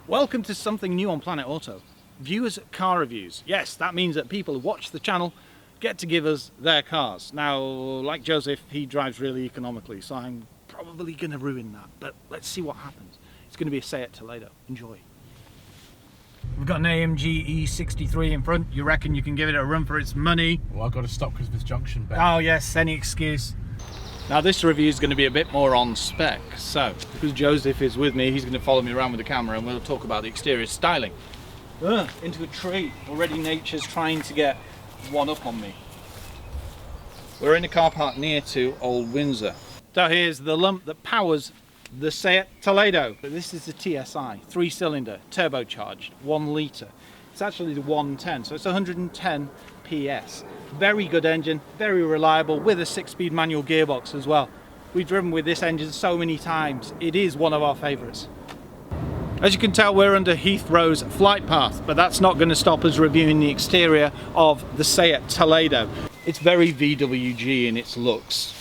Welcome to something new on Planet Auto. Viewers car reviews. Yes, that means that people who watch the channel get to give us their cars. Now, like Joseph, he drives really economically, so I'm probably going to ruin that. But let's see what happens. It's going to be a Seat Toledo. Enjoy. We've got an AMG E63 in front. You reckon you can give it a run for its money? Well, I've got to stop because of this junction bend. Oh yes, any excuse. Now this review is going to be a bit more on spec, so because Joseph is with me, he's going to follow me around with the camera and we'll talk about the exterior styling. Into a tree. Already nature's trying to get one up on me. We're in a car park near to Old Windsor. So here's the lump that powers the Seat Toledo. This is the TSI, 3-cylinder, turbocharged, 1 litre. It's actually the 110, so it's 110 PS. Very good engine, very reliable, with a 6-speed manual gearbox as well. We've driven with this engine so many times. It is one of our favourites. As you can tell, we're under Heathrow's flight path, but that's not going to stop us reviewing the exterior of the Seat Toledo. It's very VWG in its looks,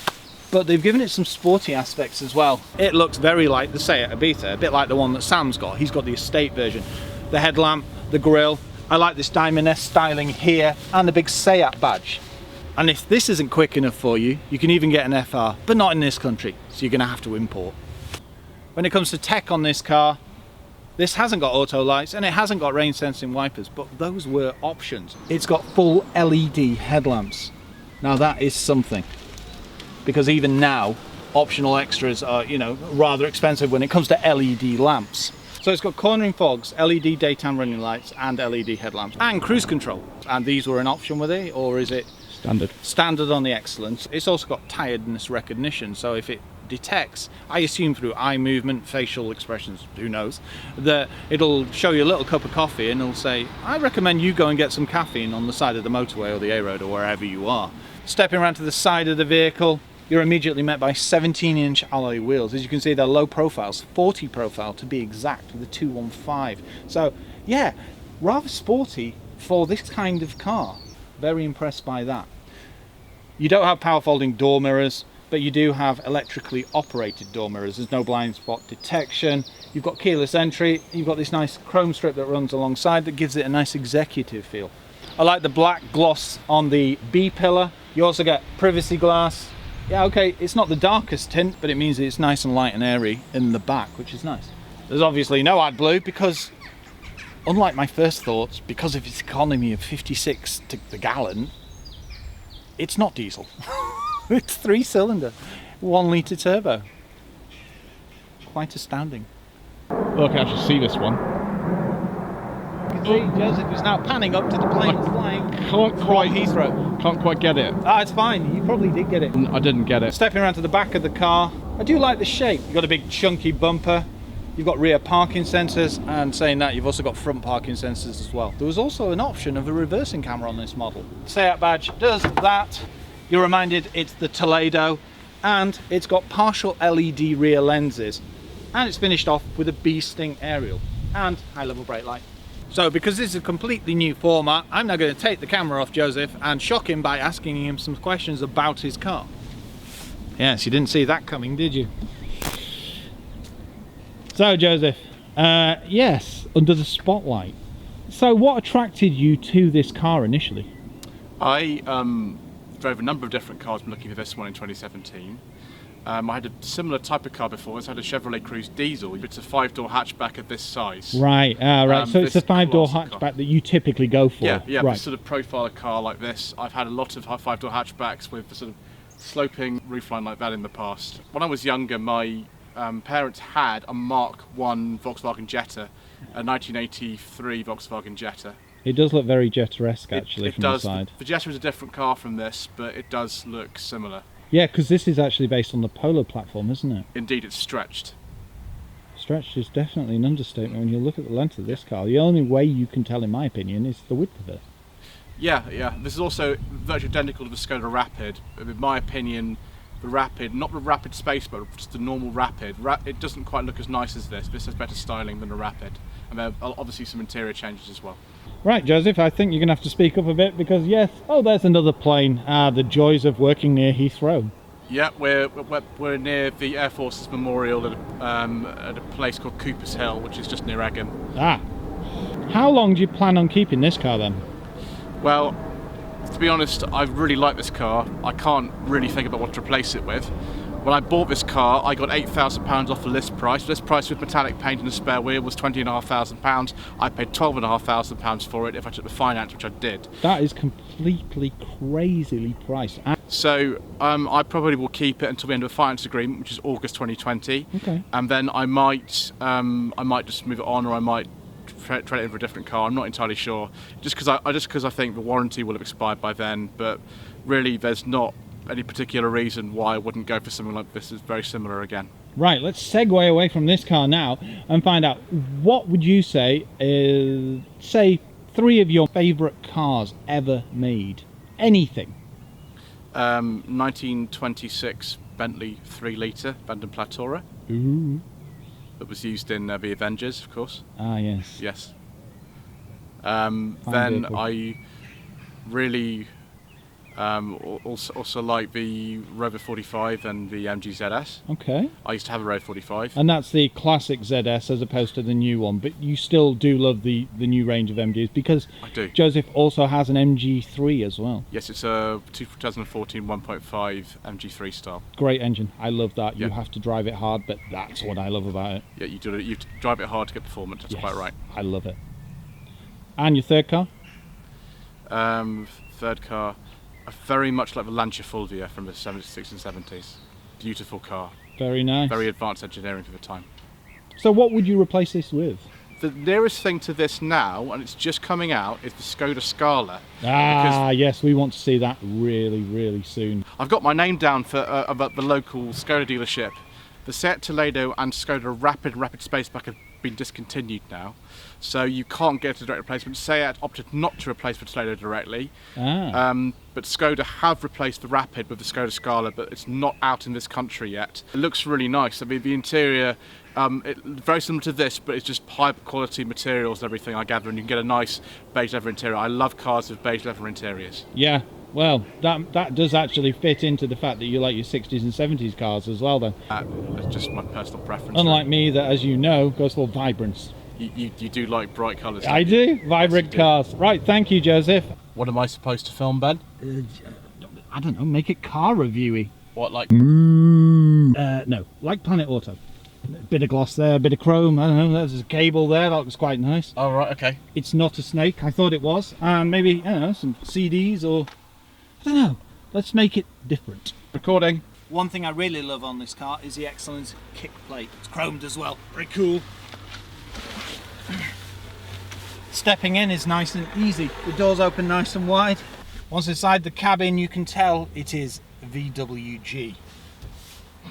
but they've given it some sporty aspects as well. It looks very like the Seat Ibiza, a bit like the one that Sam's got. He's got the estate version. The headlamp, the grille. I like this Diamond-esque styling here and the big Seat badge. And if this isn't quick enough for you, you can even get an FR, but not in this country, so you're going to have to import. When it comes to tech on this car, this hasn't got auto lights and it hasn't got rain sensing wipers, but those were options. It's got full LED headlamps. Now that is something, because even now optional extras are, you know, rather expensive when it comes to LED lamps. So it's got cornering fogs, LED daytime running lights and LED headlamps and cruise control. And these were an option with it, or is it Standard? Standard on the Excellence. It's also got tiredness recognition, so if it detects, I assume through eye movement, facial expressions, who knows, that it'll show you a little cup of coffee and it'll say, I recommend you go and get some caffeine on the side of the motorway or the A road or wherever you are. Stepping around to the side of the vehicle, you're immediately met by 17-inch alloy wheels. As you can see, they're low profiles, 40 profile to be exact, with a 215. So yeah, rather sporty for this kind of car. Very impressed by that. You don't have power folding door mirrors, but you do have electrically operated door mirrors. There's no blind spot detection. You've got keyless entry. You've got this nice chrome strip that runs alongside that gives it a nice executive feel. I like the black gloss on the B pillar. You also get privacy glass. Yeah, okay, it's not the darkest tint, but it means it's nice and light and airy in the back, which is nice. There's obviously no AdBlue because, unlike my first thoughts, because of its economy of 56 to the gallon, it's not diesel. It's 3-cylinder, 1 litre turbo. Quite astounding. Look, I actually see this one. See, Joseph is now panning up to the plane flying Can't quite Heathrow. Can't quite get it. Ah, it's fine. You probably did get it. I didn't get it. Stepping around to the back of the car, I do like the shape. You've got a big chunky bumper. You've got rear parking sensors, and saying that, you've also got front parking sensors as well. There was also an option of a reversing camera on this model. Seat badge does that. You're reminded it's the Toledo, and it's got partial LED rear lenses, and it's finished off with a bee sting aerial and high level brake light. So because this is a completely new format, I'm now going to take the camera off Joseph and shock him by asking him some questions about his car. Yes, you didn't see that coming, did you? So Joseph, yes, under the spotlight. So what attracted you to this car initially? I drove a number of different cars. I'm looking for this one in 2017. I had a similar type of car before. I had a Chevrolet Cruze diesel. It's a 5-door hatchback of this size. Right, right. So it's a 5-door hatchback car that you typically go for. Yeah, right. This sort of profile a car like this. I've had a lot of 5-door hatchbacks with the sort of sloping roofline like that in the past. When I was younger, my parents had a Mark I Volkswagen Jetta, a 1983 Volkswagen Jetta. It does look very Jetta-esque actually from the side. The Jetta is a different car from this, but it does look similar. Yeah, because this is actually based on the Polo platform, isn't it? Indeed, it's stretched. Stretched is definitely an understatement when you look at the length of this car. The only way you can tell, in my opinion, is the width of it. Yeah. This is also virtually identical to the Skoda Rapid. In my opinion, the Rapid, not the Rapid Space, but just the normal Rapid, it doesn't quite look as nice as this. This has better styling than the Rapid. And there are obviously some interior changes as well. Right, Joseph, I think you're going to have to speak up a bit because, yes, oh, there's another plane. The joys of working near Heathrow. Yeah, we're near the Air Force's memorial at a place called Cooper's Hill, which is just near Egham. Ah. How long do you plan on keeping this car then? Well, to be honest, I really like this car. I can't really think about what to replace it with. When I bought this car, I got £8,000 off the list price. List price with metallic paint and a spare wheel was £20,500. I paid £12,500 for it if I took the finance, which I did. That is completely crazily priced. So I probably will keep it until the end of the finance agreement, which is August 2020. Okay. And then I might just move it on, or I might trade it in for a different car. I'm not entirely sure. Just because I think the warranty will have expired by then. But really, there's not any particular reason why I wouldn't go for something like this. It's very similar again. Right, let's segue away from this car now and find out, what would you say is, say, 3 of your favourite cars ever made? Anything. 1926 Bentley 3 litre Vanden Platora. Ooh. That was used in the Avengers, of course. Ah, yes. Yes. Fine Then vehicle. I really also like the Rover 45 and the MG ZS. Okay. I used to have a Rover 45. And that's the classic ZS as opposed to the new one, but you still do love the new range of MGs, because I do. Joseph also has an MG3 as well. Yes, it's a 2014 1.5 MG3 style. Great engine. I love that. Yeah. You have to drive it hard, but that's what I love about it. Yeah, you do. You drive it hard to get performance. That's Yes, quite right. I love it. And your third car? Third car, I very much like the Lancia Fulvia from the 60s and 70s. Beautiful car. Very nice. Very advanced engineering for the time. So what would you replace this with? The nearest thing to this now, and it's just coming out, is the Skoda Scala. Ah, yes, we want to see that really, really soon. I've got my name down for about the local Skoda dealership. The Seat Toledo and Skoda Rapid Spaceback have been discontinued now, so you can't get a direct replacement. Seat opted not to replace the Toledo directly, but Skoda have replaced the Rapid with the Skoda Scala, but it's not out in this country yet. It looks really nice. I mean, the interior, very similar to this, but it's just high quality materials and everything, I gather, and you can get a nice beige leather interior. I love cars with beige leather interiors. Yeah, well, that does actually fit into the fact that you like your 60s and 70s cars as well then. It's just my personal preference. Unlike me, that, as you know, goes for vibrance. You do like bright colours. I do. Vibrant cars. Right, thank you, Joseph. What am I supposed to film, Ben? I don't know, make it car reviewy. What, like? No, like Planet Auto. Bit of gloss there, bit of chrome, I don't know, there's a cable there, that looks quite nice. Oh, right, okay. It's not a snake, I thought it was. And maybe, I don't know, some CDs or, I don't know, let's make it different. Recording. One thing I really love on this car is the excellent kick plate. It's chromed as well, very cool. Stepping in is nice and easy. The doors open nice and wide. Once inside the cabin, you can tell it is VWG.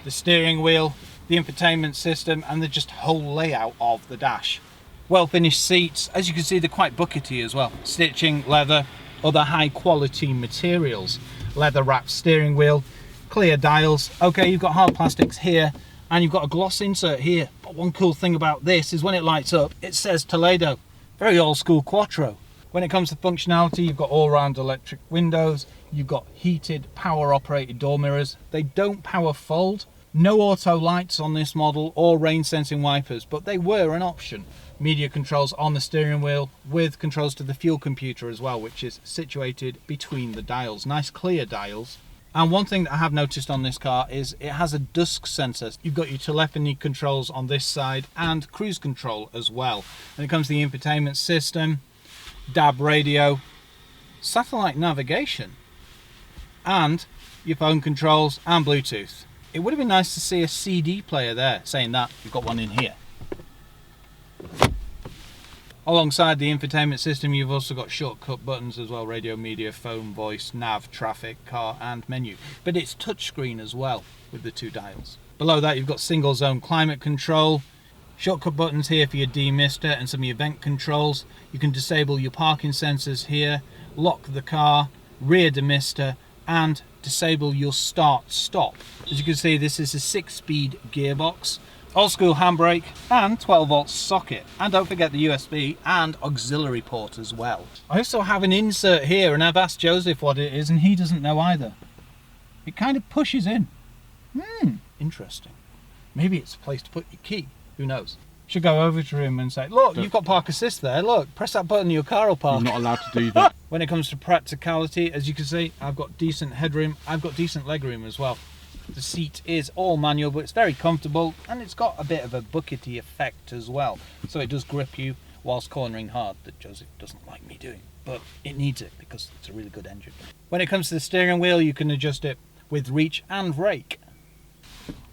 The steering wheel, the infotainment system, and the just whole layout of the dash. Well finished seats. As you can see, they're quite buckety as well. Stitching, leather, other high quality materials. Leather wrapped steering wheel, clear dials. Okay, you've got hard plastics here, and you've got a gloss insert here. But one cool thing about this is when it lights up, it says Toledo. Very old school Quattro. When it comes to functionality, you've got all-round electric windows, you've got heated, power-operated door mirrors. They don't power fold. No auto lights on this model or rain-sensing wipers, but they were an option. Media controls on the steering wheel with controls to the fuel computer as well, which is situated between the dials. Nice clear dials. And one thing that I have noticed on this car is it has a dusk sensor. You've got your telephony controls on this side and cruise control as well. When it comes to the infotainment system, DAB radio, satellite navigation, and your phone controls and Bluetooth. It would have been nice to see a CD player there. Saying that, you've got one in here. Alongside the infotainment system, you've also got shortcut buttons as well: radio, media, phone, voice, nav, traffic, car and menu. But it's touchscreen as well with the 2 dials. Below that you've got single zone climate control, shortcut buttons here for your demister and some of your vent controls. You can disable your parking sensors here, lock the car, rear demister, and disable your start stop. As you can see, this is a 6-speed gearbox, old school handbrake and 12-volt socket, and don't forget the USB and auxiliary port as well. I also have an insert here, and I've asked Joseph what it is and he doesn't know either. It kind of pushes in. Interesting. Maybe it's a place to put your key. Who knows? Should go over to him and say, look, you've got park assist there. Look, press that button, your car will park. You're not allowed to do that. When it comes to practicality, as you can see, I've got decent headroom. I've got decent legroom as well. The seat is all manual, but it's very comfortable, and it's got a bit of a buckety effect as well. So it does grip you whilst cornering hard, that Joseph doesn't like me doing. But it needs it because it's a really good engine. When it comes to the steering wheel, you can adjust it with reach and rake.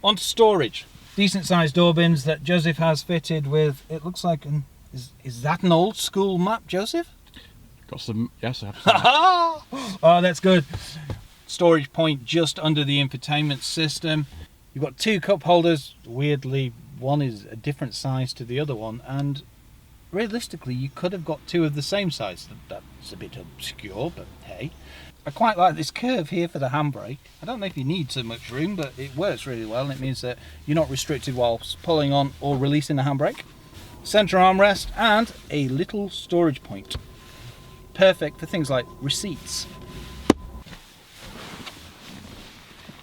On to storage. Decent sized door bins that Joseph has fitted with, it looks like an, is that an old school map, Joseph? Got some, yes, I have some. Oh, that's good. Storage point just under the infotainment system. You've got 2 cup holders. Weirdly, one is a different size to the other one, and realistically you could have got 2 of the same size. That's a bit obscure, but hey. I quite like this curve here for the handbrake. I don't know if you need so much room, but it works really well, and it means that you're not restricted whilst pulling on or releasing the handbrake. Centre armrest and a little storage point. Perfect for things like receipts.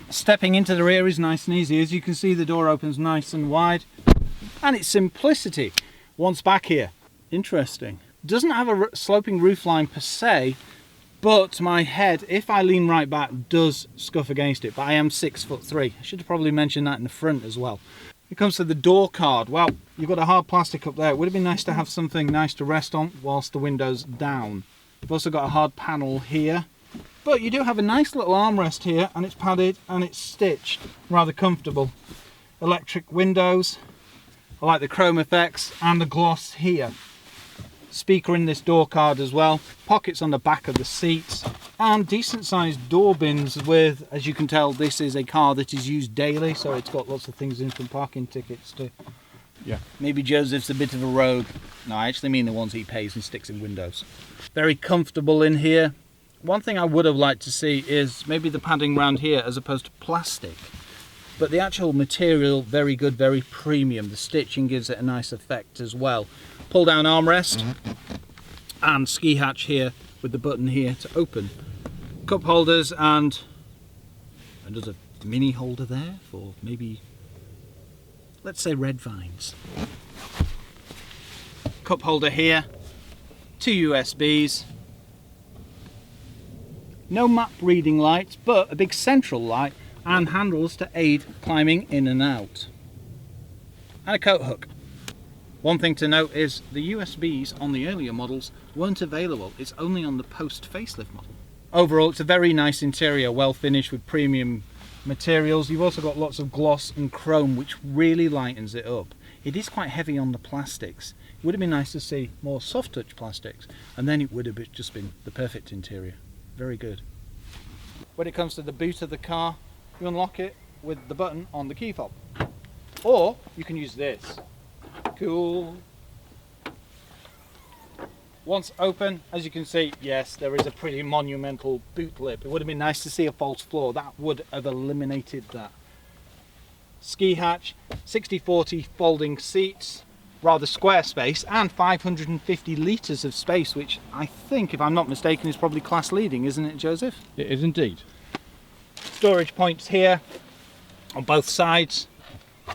Stepping into the rear is nice and easy. As you can see, the door opens nice and wide, and its simplicity. Once back here, interesting. Doesn't have a sloping roofline per se, but my head, if I lean right back, does scuff against it. But I am 6'3". I should have probably mentioned that in the front as well. When it comes to the door card, well, you've got a hard plastic up there. It would have been nice to have something nice to rest on whilst the window's down. You've also got a hard panel here, but you do have a nice little armrest here, and it's padded and it's stitched, rather comfortable. Electric windows. I like the chrome effects and the gloss here. Speaker in this door card as well. Pockets on the back of the seats, and decent sized door bins with, as you can tell, this is a car that is used daily, so it's got lots of things in, from parking tickets to, Yeah. maybe Joseph's a bit of a rogue. No, I actually mean the ones he pays and sticks in windows. Very comfortable in here. One thing I would have liked to see is maybe the padding around here as opposed to plastic. But the actual material, very good, very premium. The stitching gives it a nice effect as well. Pull down armrest and ski hatch here with the button here to open. Cup holders, and there's a mini holder there for maybe, let's say, red vines. Cup holder here, 2 USBs. No map reading lights, but a big central light and handles to aid climbing in and out. And a coat hook. One thing to note is the USBs on the earlier models weren't available. It's only on the post facelift model. Overall, it's a very nice interior, well finished with premium materials. You've also got lots of gloss and chrome, which really lightens it up. It is quite heavy on the plastics. It would have been nice to see more soft touch plastics, and then it would have just been the perfect interior. Very good. When it comes to the boot of the car, you unlock it with the button on the key fob, or you can use this. Cool. Once open, as you can see, yes, there is a pretty monumental boot lip. It would have been nice to see a false floor. That would have eliminated that. Ski hatch, 60/40 folding seats, rather square space, and 550 litres of space, which I think, if I'm not mistaken, is probably class leading, isn't it, Joseph? It is indeed. Storage points here on both sides.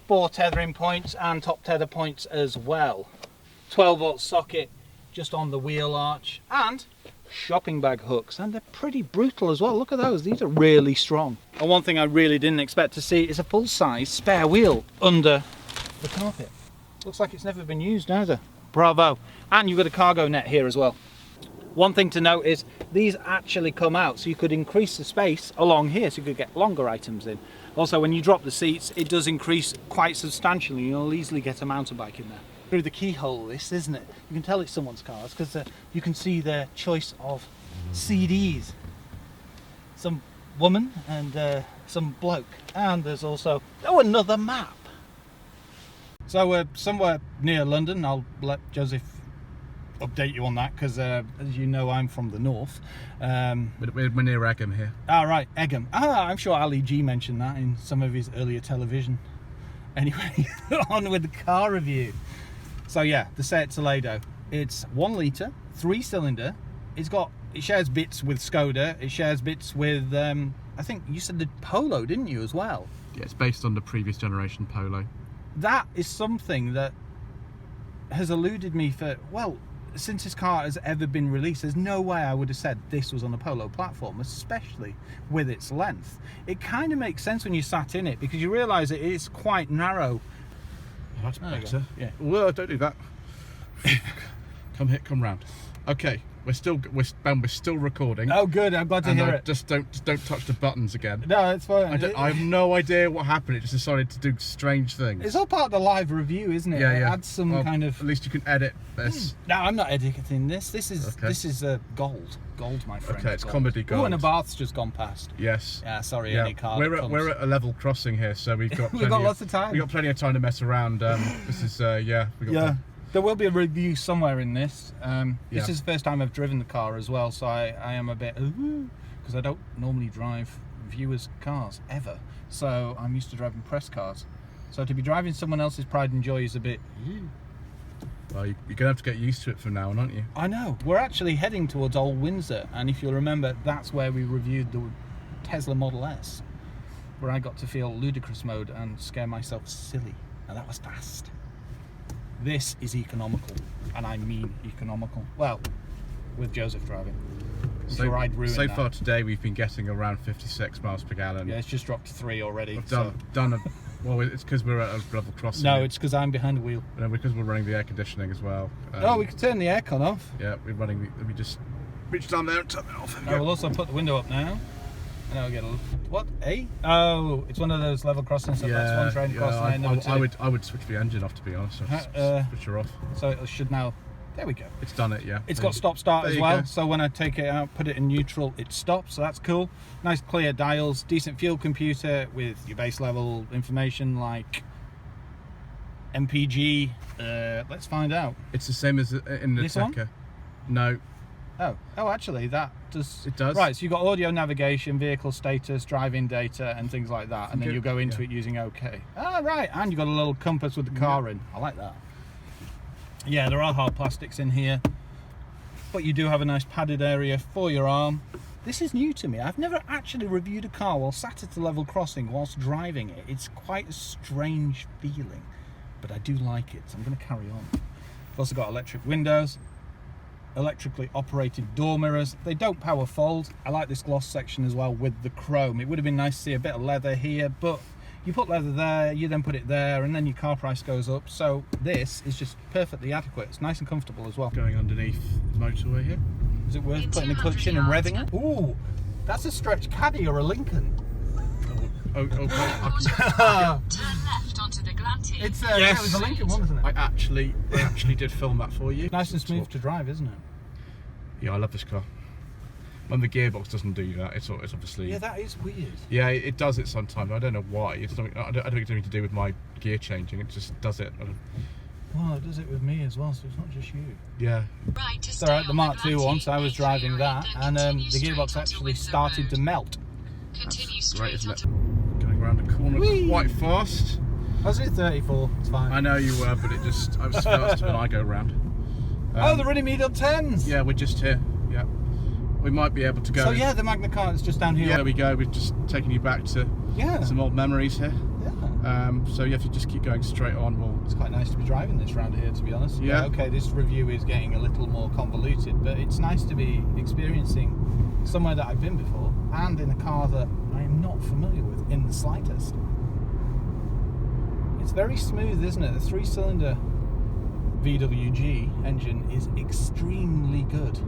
4 tethering points and top tether points as well. 12-volt socket just on the wheel arch, and shopping bag hooks, and they're pretty brutal as well. Look at those, these are really strong. And one thing I really didn't expect to see is a full-size spare wheel under the carpet. Looks like it's never been used either. Bravo. And you've got a cargo net here as well. One thing to note is these actually come out, so you could increase the space along here, so you could get longer items in. Also, when you drop the seats, it does increase quite substantially. You'll easily get a mountain bike in there. Through the keyhole, this, isn't it? You can tell it's someone's car because you can see their choice of CDs. Some woman and some bloke. And there's also, oh, another map. So we're somewhere near London. I'll let Joseph update you on that because, as you know, I'm from the north. We're near Egham here. Right, Egham. I'm sure Ali G mentioned that in some of his earlier television. Anyway, on with the car review. So yeah, the Seat Toledo. It's 1 litre, 3-cylinder. It shares bits with Skoda. It shares bits with, I think you said the Polo, didn't you, as well? Yeah, it's based on the previous generation Polo. That is something that has eluded me for, well, since this car has ever been released. There's no way I would have said this was on a Polo platform, especially with its length. It kind of makes sense when you sat in it, because you realise it is quite narrow. Oh, that's better. Yeah. Well, don't do that. Come round. Okay, we're still recording. Oh, good. I'm glad to hear it. Just don't touch the buttons again. No, it's fine. I have no idea what happened. It just decided to do strange things. It's all part of the live review, isn't it? Yeah. It adds some kind of. At least you can edit this. No, I'm not editing this. This is Okay. this is gold, my friend. Okay, it's comedy gold. Oh, and a bath's just gone past. Yes. Yeah, sorry, Yeah. any car. We're at a level crossing here, so we've got We've got lots of time. We've got plenty of time to mess around. This is There will be a review somewhere in this. This Yeah. is the first time I've driven the car as well, so I am a bit because I don't normally drive viewers' cars ever. So I'm used to driving press cars. So to be driving someone else's pride and joy is a bit. Well, you're gonna have to get used to it from now on, aren't you? I know. We're actually heading towards Old Windsor, and if you'll remember, that's where we reviewed the Tesla Model S, where I got to feel ludicrous mode and scare myself silly, and that was fast. This is economical, and I mean economical. Well, with Joseph driving. Sure, I'd ruin so that. far today, we've been getting around 56 miles per gallon. Yeah, it's just dropped to 3 already. We've done well, it's because we're at a level crossing. No, it's because I'm behind the wheel. No, because we're running the air conditioning as well. Oh, we could turn the aircon off. Yeah, we're running. Let me just reach down there and turn it off. I will also put the window up now. And I'll get a what? Oh, it's one of those level crossings. So that's one train crossing. I would switch the engine off, to be honest. Switch her off. So it should now. There we go. It's done it, yeah. It's got stop start as well. Go. So when I take it out, put it in neutral, it stops. So that's cool. Nice clear dials, decent fuel computer with your base level information like MPG. Let's find out. It's the same as in the This one? Tekka. No. Oh, actually, that does. It does. Right, so you've got audio navigation, vehicle status, driving data, and things like that, and then you go into it using OK. Ah, right, and you've got a little compass with the car in. I like that. Yeah, there are hard plastics in here, but you do have a nice padded area for your arm. This is new to me. I've never actually reviewed a car while sat at a level crossing whilst driving it. It's quite a strange feeling, but I do like it, so I'm going to carry on. I've also got electric windows, electrically operated door mirrors. They don't power fold. I like this gloss section as well with the chrome. It would have been nice to see a bit of leather here, but you put leather there, you then put it there, and then your car price goes up. So this is just perfectly adequate. It's nice and comfortable as well. Going underneath the motorway here. Is it worth putting the clutch in and revving it? Ooh, that's a stretch caddy or a Lincoln. Oh, Turn left onto the Glanty. It's Yes. it was a Lincoln one, wasn't it? I actually did film that for you. Nice and smooth to drive, isn't it? Yeah, I love this car. When the gearbox doesn't do that, it's obviously. Yeah, that is weird. Yeah, it does it sometimes. I don't know why. It's something. I don't think it's anything to do with my gear changing. It just does it. Well, it does it with me as well, so it's not just you. Yeah. Right to It's stay alright, the on Mark II Glanty, once I was make sure driving you're that, in, and continue the straight gearbox onto actually Windsor started to Road. melt. Continue Great, straight isn't onto it? Going around the corner Whee! quite fast. I was at 34, it's fine. I know you were, but I was fast when I go round. Oh, they're running me on 10s! Yeah, we're just here. Yeah. We might be able to go. So yeah, the Magna Carta is just down here. Yeah, there we go. We've just taken you back to some old memories here. Yeah. So you have to just keep going straight on. It's quite nice to be driving this round here, to be honest. Yeah. Okay, this review is getting a little more convoluted, but it's nice to be experiencing somewhere that I've been before and in a car that I am not familiar with in the slightest. It's very smooth, isn't it? The 3-cylinder VWG engine is extremely good.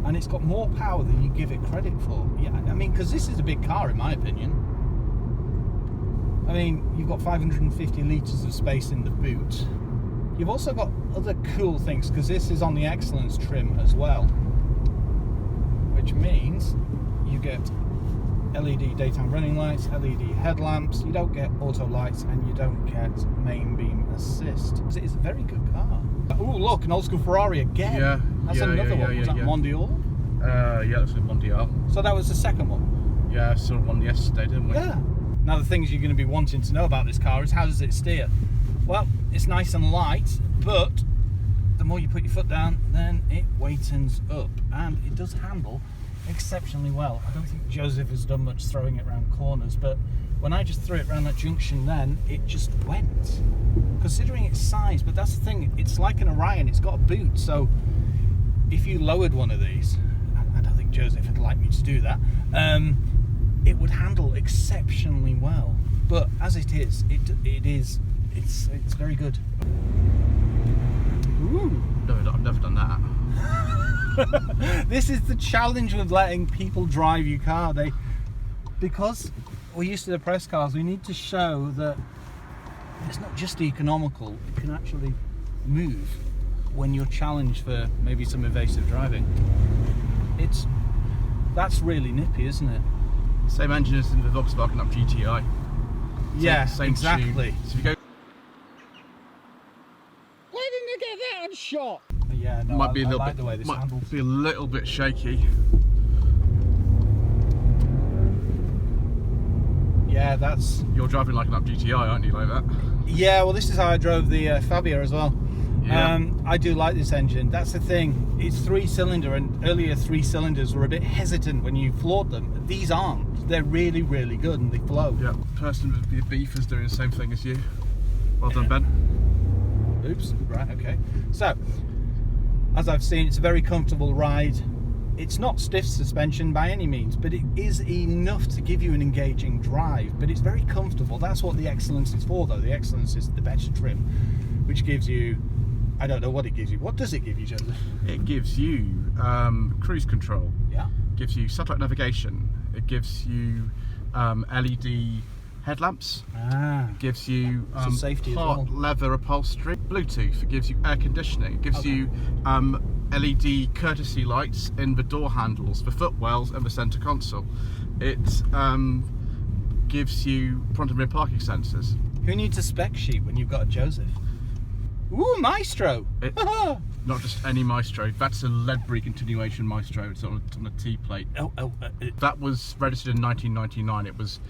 And it's got more power than you give it credit for. Yeah, I mean, because this is a big car in my opinion. I mean, you've got 550 litres of space in the boot. You've also got other cool things, because this is on the Excellence trim as well. Which means you get LED daytime running lights, LED headlamps, you don't get auto lights, and you don't get main beam assist. It's a very good car. Oh look, an old school Ferrari again. Yeah. That's another one. Was that Mondial? Yeah, that's a Mondial. So that was the second one? Yeah, I saw one yesterday, didn't we? Yeah. Now the things you're going to be wanting to know about this car is how does it steer? Well, it's nice and light, but the more you put your foot down, then it weightens up, and it does handle exceptionally well. I don't think Joseph has done much throwing it around corners, but when I just threw it around that junction then, it just went. Considering its size, but that's the thing, it's like an Orion, it's got a boot, so if you lowered one of these, I don't think Joseph would like me to do that, it would handle exceptionally well. But as it is, it's very good. Ooh. No, I've never done that. This is the challenge with letting people drive your car. Because we're used to the press cars, we need to show that it's not just economical, it can actually move when you're challenged for maybe some evasive driving. That's really nippy, isn't it? Same engine as in the Volkswagen Up GTI. Yeah, same exactly. tube. So if you go, Why didn't you get that on shot? Yeah, no, might be a little like bit, the way this might handles. be a little bit shaky. Yeah, that's. You're driving like an Up GTI, aren't you? Like that? Yeah, well, this is how I drove the Fabia as well. Yeah. I do like this engine. That's the thing. It's 3-cylinder, and earlier 3-cylinders were a bit hesitant when you floored them. These aren't. They're really, really good, and they flow. Yeah. Person with the beef is doing the same thing as you. Well done, Ben. Oops. Right. Okay. So, as I've seen, it's a very comfortable ride. It's not stiff suspension by any means, but it is enough to give you an engaging drive. But it's very comfortable. That's what the Excellence is for, though. The Excellence is the better trim, which gives you, I don't know what it gives you. What does it give you, Joseph? It gives you cruise control. Yeah. It gives you satellite navigation. It gives you LED headlamps. It gives you So safety as hard well. leather upholstery. Bluetooth. It gives you air conditioning. It gives you LED courtesy lights in the door handles, the footwells, and the centre console. It gives you front and rear parking sensors. Who needs a spec sheet when you've got a Joseph? Ooh, Maestro! Not just any Maestro. That's a Ledbury continuation Maestro. It's on a T plate. That was registered in 1999. It was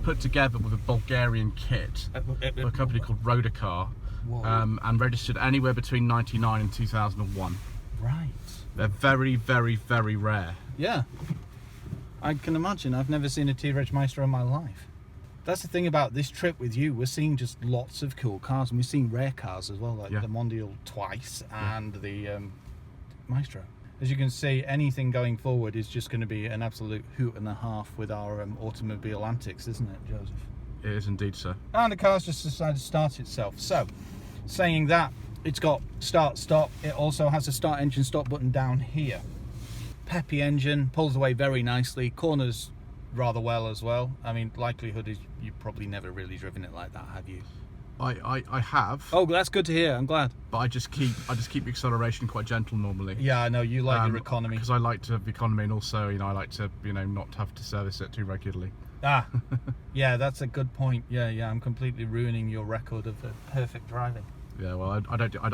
put together with a Bulgarian kit for a company called Rodacar, and registered anywhere between 1999 and 2001. Right. They're very, very, very rare. Yeah. I can imagine. I've never seen a T-Reg Maestro in my life. That's the thing about this trip with you. We're seeing just lots of cool cars, and we're seeing rare cars as well, like the Mondial twice and the Maestro. As you can see, anything going forward is just going to be an absolute hoot and a half with our automobile antics, isn't it, Joseph? It is indeed, sir. And the car's just decided to start itself. So, saying that, it's got start, stop. It also has a start engine stop button down here. Peppy engine, pulls away very nicely, corners rather well as well. I mean, likelihood is you've probably never really driven it like that, have you? I have. Oh, that's good to hear. I'm glad. But I just keep the acceleration quite gentle normally. Yeah, I know you like your economy. Because I like to have economy, and also, I like to, not have to service it too regularly. Ah, yeah, that's a good point. Yeah, I'm completely ruining your record of perfect driving. Yeah, well,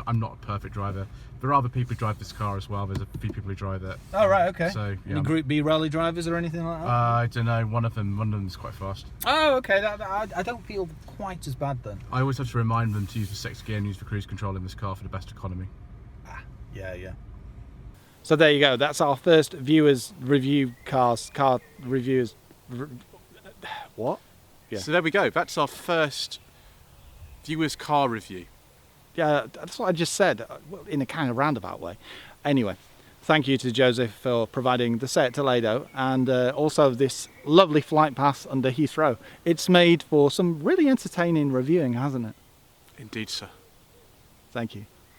I'm not a perfect driver. There are other people who drive this car as well. There's a few people who drive it. Oh, right, okay. So, yeah, any Group B rally drivers or anything like that? I don't know. One of them is quite fast. Oh, okay. I don't feel quite as bad then. I always have to remind them to use the 6th gear and use the cruise control in this car for the best economy. Ah, yeah. So there you go. That's our first viewers review car reviewers. What? Yeah. So there we go. That's our first viewers car review. Yeah, that's what I just said, in a kind of roundabout way. Anyway, thank you to Joseph for providing the set at Toledo, and also this lovely flight path under Heathrow. It's made for some really entertaining reviewing, hasn't it? Indeed, sir. Thank you.